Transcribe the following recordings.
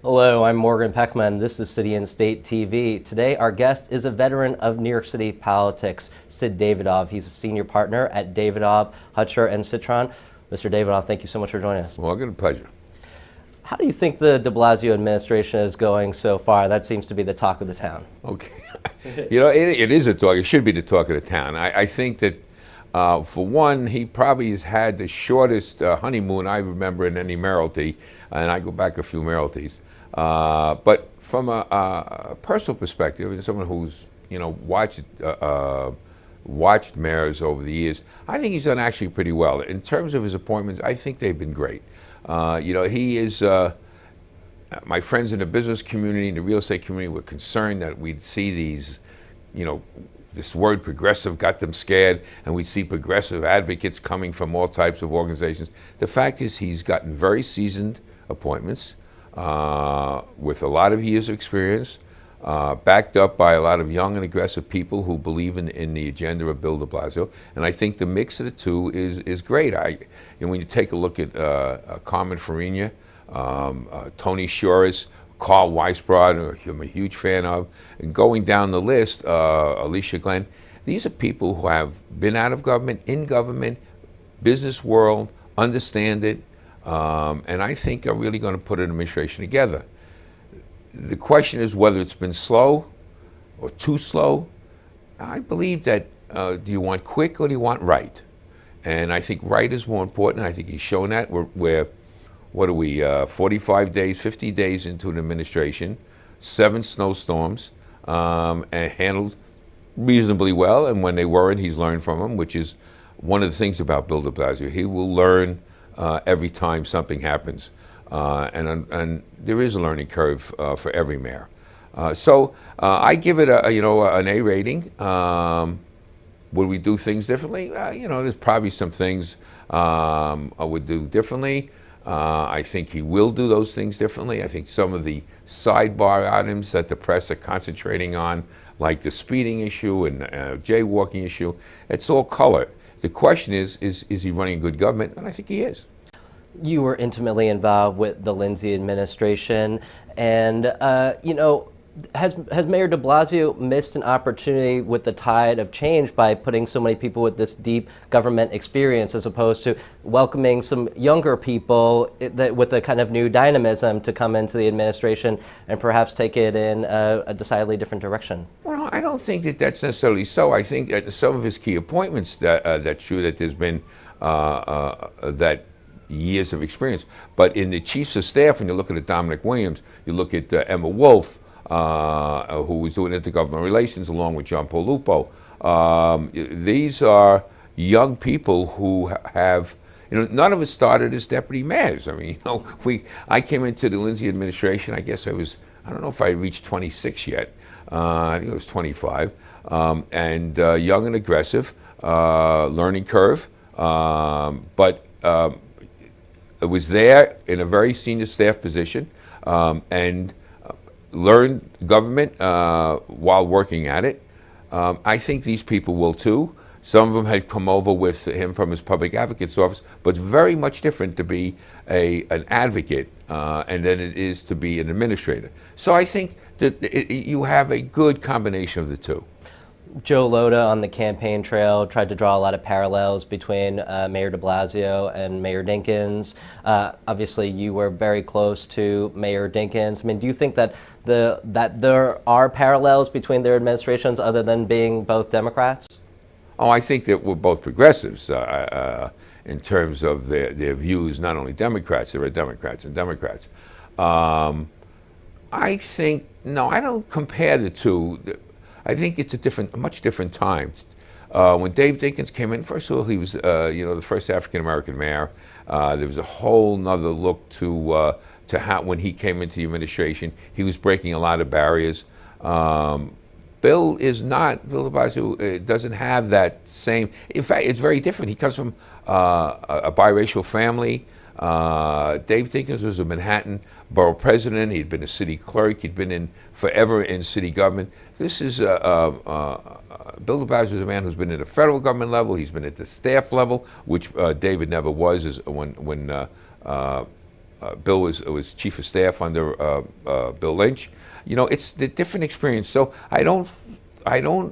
Hello, I'm Morgan Peckman. This is City and State TV. Today, our guest is a veteran of New York City politics, Sid Davidoff. He's a senior partner at Davidoff, Hutcher, and Citron. Mr. Davidoff, thank you so much for joining us. Morgan, pleasure. How do you think the de Blasio administration is going so far? That seems to be the talk of the town. Okay. It is a talk. It should be the talk of the town. I think that, for one, he probably has had the shortest honeymoon I remember in any mayoralty, and I go back a few mayoralties. But from a personal perspective, and someone who's watched mayors over the years, I think he's done actually pretty well. In terms of his appointments, I think they've been great. He is. My friends in the business community and the real estate community were concerned that we'd see these, this word progressive got them scared, and we'd see progressive advocates coming from all types of organizations. The fact is, he's gotten very seasoned appointments with a lot of years of experience, backed up by a lot of young and aggressive people who believe in the agenda of Bill de Blasio. And I think the mix of the two is great. When you take a look at Carmen Farina, Tony Shores, Carl Weisbrod, who I'm a huge fan of, and going down the list, Alicia Glenn, these are people who have been out of government, in government, business world, understand it, and I think are really going to put an administration together. The question is whether it's been slow or too slow. I believe that do you want quick or do you want right? And I think right is more important. I think he's shown that. We're what are we, 45 days, 50 days into an administration, 7 snowstorms, and handled reasonably well. And when they weren't, he's learned from them, which is one of the things about Bill de Blasio. He will learn every time something happens. And there is a learning curve for every mayor. So I give it an A rating. Would we do things differently? There's probably some things I would do differently. I think he will do those things differently. I think some of the sidebar items that the press are concentrating on, like the speeding issue and jaywalking issue, it's all color. The question is he running a good government? And I think he is. You were intimately involved with the Lindsay administration, and has Mayor de Blasio missed an opportunity with the tide of change by putting so many people with this deep government experience, as opposed to welcoming some younger people with a kind of new dynamism to come into the administration and perhaps take it in a decidedly different direction? Well, I don't think that that's necessarily so. I think that some of his key appointments that's true that there's been that years of experience. But in the chiefs of staff, when you look at Dominic Williams, you look at Emma Wolf, who was doing intergovernmental relations along with John Paul Lupo. These are young people who have, none of us started as deputy mayors. I mean, I came into the Lindsay administration, I guess I don't know if I reached 26 yet. I think I was 25. And young and aggressive, learning curve. But I was there in a very senior staff position, and learned government while working at it. I think these people will too. Some of them had come over with him from his public advocate's office, but it's very much different to be an advocate and then it is to be an administrator. So I think that you have a good combination of the two. Joe Lhota on the campaign trail tried to draw a lot of parallels between Mayor de Blasio and Mayor Dinkins. Obviously, you were very close to Mayor Dinkins. I mean, do you think that there are parallels between their administrations other than being both Democrats? Oh, I think that we're both progressives in terms of their views, not only Democrats, there are Democrats and Democrats. I think, no, I don't compare the two. I think it's a much different time. When Dave Dinkins came in, first of all, he was, the first African-American mayor. There was a whole nother look to how, when he came into the administration, he was breaking a lot of barriers. Bill de Blasio doesn't have that same, in fact, it's very different. He comes from a biracial family. Dave Dinkins was a Manhattan borough president. He'd been a city clerk. He'd been forever in city government. This is Bill de Blasio is a man who's been at the federal government level. He's been at the staff level, which David never was when Bill was chief of staff under Bill Lynch. It's the different experience. So I don't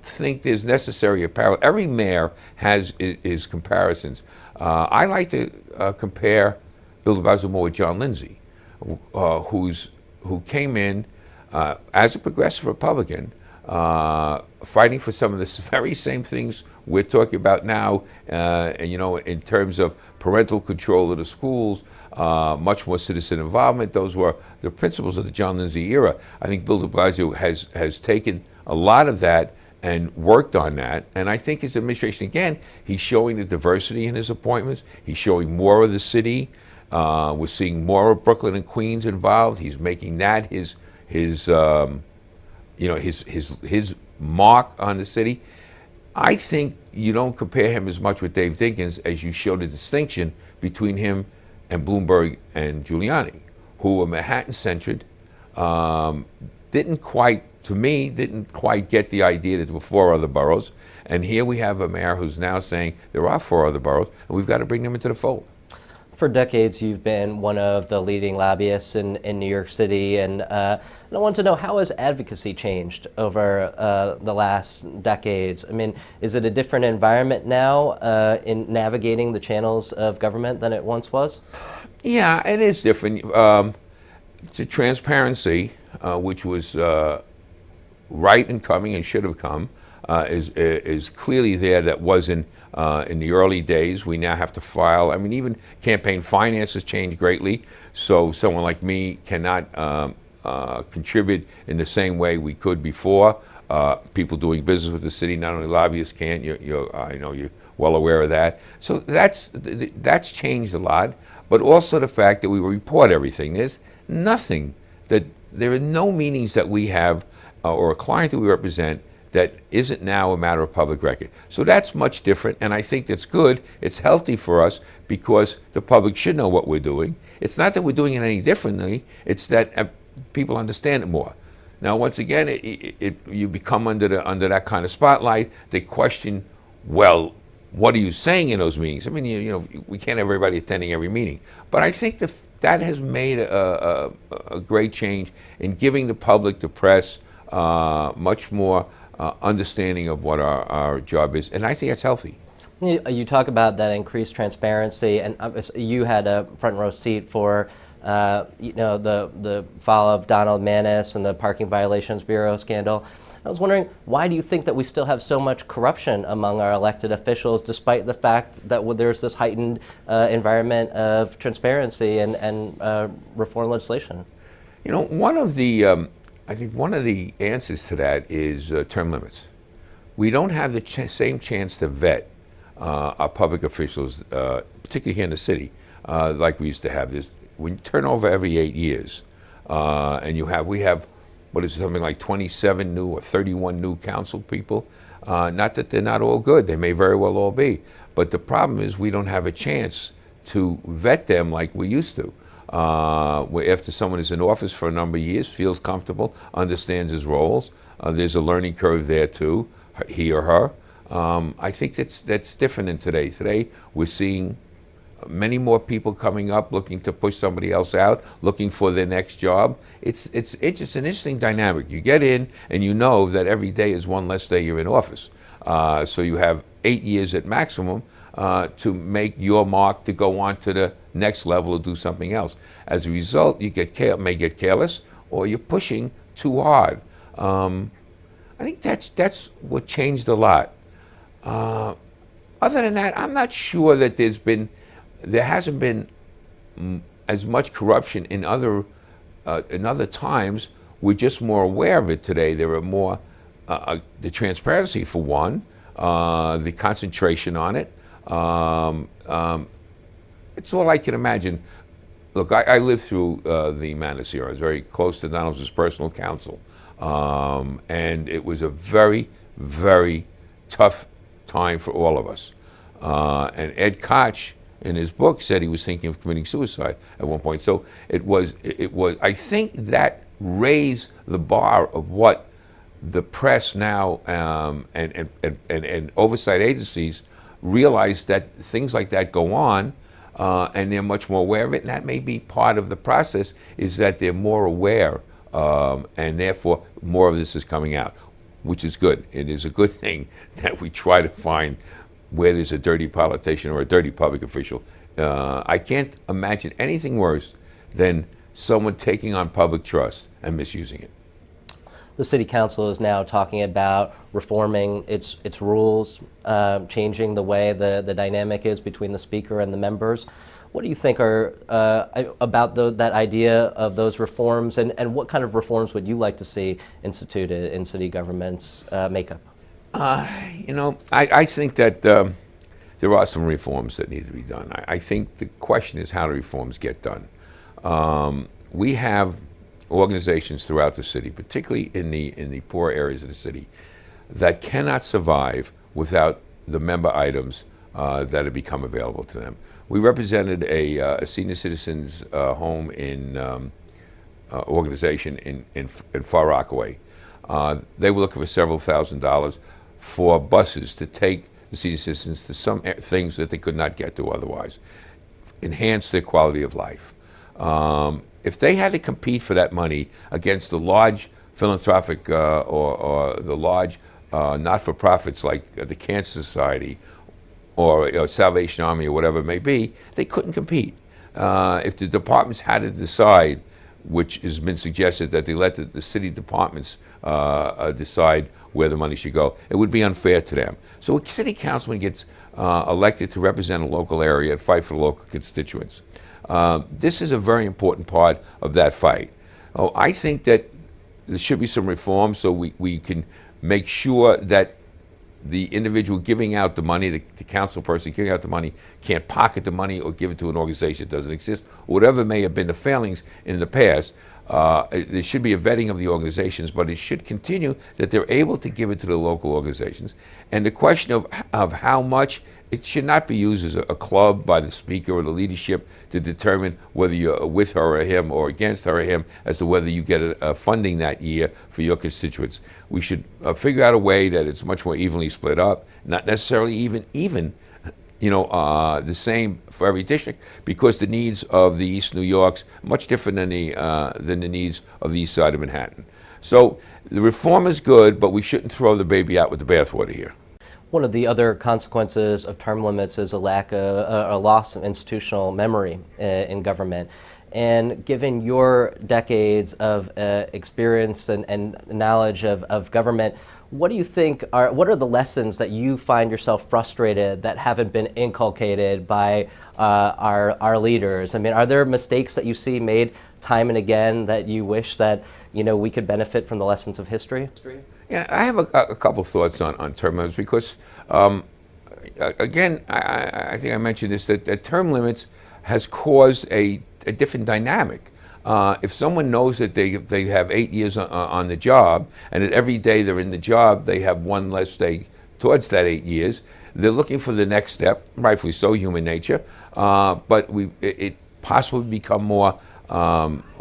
think there's necessary a parallel. Every mayor has his comparisons. I like to compare Bill de Blasio more with John Lindsay, who came in as a progressive Republican, fighting for some of the very same things we're talking about now, in terms of parental control of the schools, much more citizen involvement. Those were the principles of the John Lindsay era. I think Bill de Blasio has taken a lot of that and worked on that. And I think his administration, again, he's showing the diversity in his appointments. He's showing more of the city. We're seeing more of Brooklyn and Queens involved. He's making that his mark on the city. I think you don't compare him as much with Dave Dinkins as you show the distinction between him and Bloomberg and Giuliani, who were Manhattan-centered, didn't quite get the idea that there were 4 other boroughs. And here we have a mayor who's now saying there are 4 other boroughs, and we've got to bring them into the fold. For decades, you've been one of the leading lobbyists in New York City, and I want to know, how has advocacy changed over the last decades? I mean, is it a different environment now in navigating the channels of government than it once was? Yeah, it is different. It's a transparency, which was right and coming and should have come, is clearly there. That wasn't in the early days. We now have to file. I mean, even campaign finance has changed greatly. So someone like me cannot contribute in the same way we could before. People doing business with the city, not only lobbyists can't. I know you're well aware of that. So that's changed a lot. But also the fact that we report everything. There are no meetings that we have or a client that we represent that isn't now a matter of public record. So that's much different, and I think that's good. It's healthy for us because the public should know what we're doing. It's not that we're doing it any differently, it's that people understand it more. Now, once again, you become under that kind of spotlight. They question, well, what are you saying in those meetings? I mean, we can't have everybody attending every meeting. But I think that has made a great change in giving the public, the press, much more understanding of what our job is, and I think that's healthy. You talk about that increased transparency, and you had a front row seat for the fall of Donald Mannis and the Parking Violations Bureau scandal. I was wondering, why do you think that we still have so much corruption among our elected officials, despite the fact that there's this heightened environment of transparency and reform legislation? I think one of the answers to that is term limits. We don't have the same chance to vet our public officials, particularly here in the city, like we used to have. We turn over every 8 years, and we have what is it, something like 27 new or 31 new council people. Not that they're not all good; they may very well all be. But the problem is we don't have a chance to vet them like we used to. After someone is in office for a number of years, feels comfortable, understands his roles, there's a learning curve there too, he or her. I think that's different in today. Today, we're seeing many more people coming up looking to push somebody else out, looking for their next job. It's just an interesting dynamic. You get in and you know that every day is one less day you're in office. So you have 8 years at maximum to make your mark to go on to the next level or do something else. As a result, you may get careless or you're pushing too hard. I think that's what changed a lot. Other than that, I'm not sure that there hasn't been as much corruption in other times. We're just more aware of it today. There are more the transparency for one, the concentration on it. It's all I can imagine. Look, I lived through the Mannis era. I was very close to Donald's personal counsel. And it was a very, very tough time for all of us. And Ed Koch, in his book, said he was thinking of committing suicide at one point. So it was. I think that raised the bar of what the press now and oversight agencies realize, that things like that go on. and they're much more aware of it. And that may be part of the process, is that they're more aware, and therefore more of this is coming out, which is good. It is a good thing that we try to find where there's a dirty politician or a dirty public official. I can't imagine anything worse than someone taking on public trust and misusing it. The city council is now talking about reforming its rules, changing the way the dynamic is between the speaker and the members. What do you think are about that idea of those reforms, and what kind of reforms would you like to see instituted in city government's makeup? I think that there are some reforms that need to be done. I think the question is, how do reforms get done? We have organizations throughout the city, particularly in the poor areas of the city, that cannot survive without the member items that have become available to them. We represented a senior citizens home in organization in Far Rockaway. They were looking for several $1,000s for buses to take the senior citizens to some things that they could not get to otherwise, enhance their quality of life. If they had to compete for that money against the large philanthropic or the large not-for-profits like the Cancer Society or Salvation Army or whatever it may be, they couldn't compete. If the departments had to decide, which has been suggested that they let the city departments decide where the money should go, it would be unfair to them. So a city councilman gets elected to represent a local area and fight for the local constituents. This is a very important part of that fight. I think that there should be some reform so we can make sure that the individual giving out the money, the council person giving out the money, can't pocket the money or give it to an organization that doesn't exist. Whatever may have been the failings in the past, there should be a vetting of the organizations, but it should continue that they're able to give it to the local organizations. And the question of how much, it should not be used as a club by the speaker or the leadership to determine whether you're with her or him or against her or him as to whether you get funding that year for your constituents. We should figure out a way that it's much more evenly split up, not necessarily even the same for every district, because the needs of the East New York's much different than the needs of the East Side of Manhattan. So the reform is good, but we shouldn't throw the baby out with the bathwater here. One of the other consequences of term limits is a loss of institutional memory in government. And given your decades of experience and knowledge of government, what do you think what are the lessons that you find yourself frustrated that haven't been inculcated by our leaders? I mean, are there mistakes that you see made time and again that you wish that we could benefit from the lessons of history? Yeah, I have a couple thoughts on term limits because, again, I think I mentioned this, that term limits has caused a different dynamic. If someone knows that they have 8 years on the job, and that every day they're in the job, they have one less day towards that 8 years, they're looking for the next step, rightfully so, human nature, but it possibly become more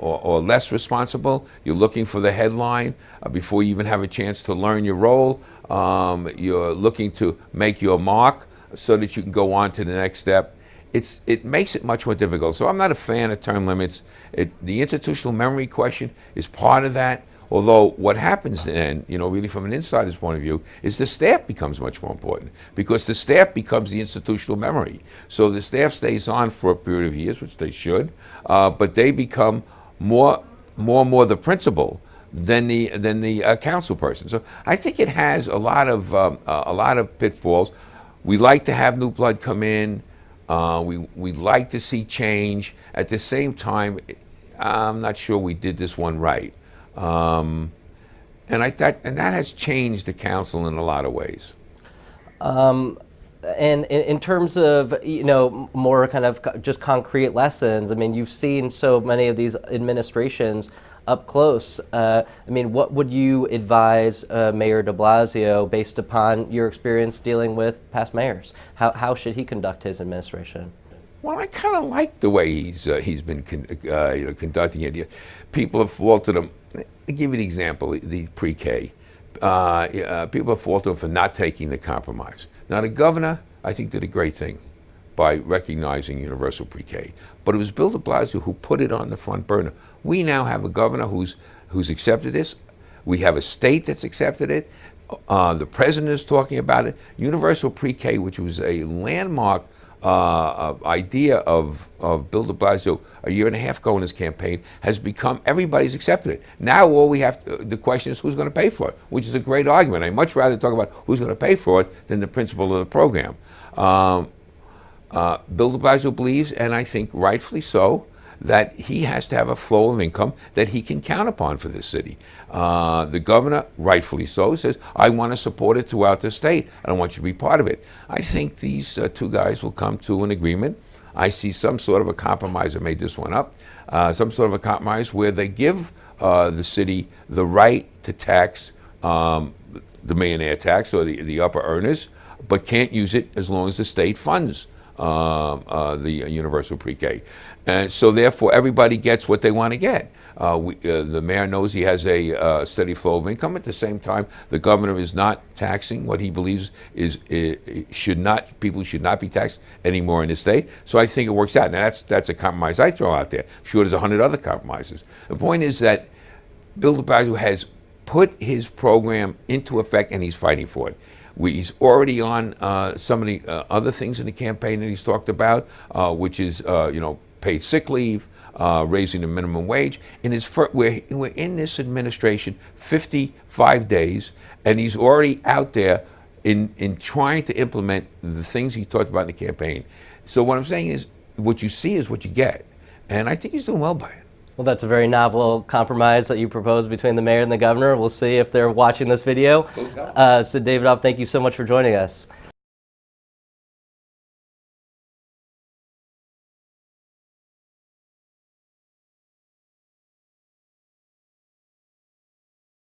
or less responsible. You're looking for the headline before you even have a chance to learn your role. You're looking to make your mark so that you can go on to the next step. It makes it much more difficult. So I'm not a fan of term limits. The institutional memory question is part of that. Although what happens then, really from an insider's point of view, is the staff becomes much more important because the staff becomes the institutional memory. So the staff stays on for a period of years, which they should, but they become more the principal than the council person. So I think it has a lot of pitfalls. We like to have new blood come in. We like to see change. At the same time, I'm not sure we did this one right. And that has changed the council in a lot of ways. And in terms of more kind of just concrete lessons, I mean, you've seen so many of these administrations up close. I mean, what would you advise Mayor de Blasio based upon your experience dealing with past mayors? How should he conduct his administration? Well, I kind of like the way he's been conducting it. People have faulted him. I'll give you an example, the pre-K. People have faulted him for not taking the compromise. Now, the governor, I think, did a great thing. by recognizing universal pre-K. But it was Bill de Blasio who put it on the front burner. We now have a governor who's accepted this. We have a state that's accepted it. The president is talking about it. Universal pre-K, which was a landmark idea of Bill de Blasio a year and a half ago in his campaign, has become, everybody's accepted it. Now all we have to, the question is who's going to pay for it, which is a great argument. I'd much rather talk about who's going to pay for it than the principle of the program. Bill de Blasio believes, and I think rightfully so, that he has to have a flow of income that he can count upon for this city. The governor, rightfully so, says, I want to support it throughout the state. I don't want you to be part of it. I think these two guys will come to an agreement. I see some sort of a compromise. I made this one up. Some sort of a compromise where they give the city the right to tax the millionaire tax or the upper earners, but can't use it as long as the state funds the universal pre-K. And so therefore everybody gets what they want to get. The mayor knows he has a steady flow of income. At the same time, the governor is not taxing what he believes people should not be taxed anymore in the state. So I think it works out. Now that's a compromise I throw out there. I'm sure there's 100 other compromises. The point is that Bill de Blasio has put his program into effect and he's fighting for it. He's already on some of the other things in the campaign that he's talked about, which is paid sick leave, raising the minimum wage. We're in this administration 55 days, and he's already out there in trying to implement the things he talked about in the campaign. So what I'm saying is, what you see is what you get, and I think he's doing well by it. Well, that's a very novel compromise that you propose between the mayor and the governor. We'll see if they're watching this video. Sid Davidoff, thank you so much for joining us.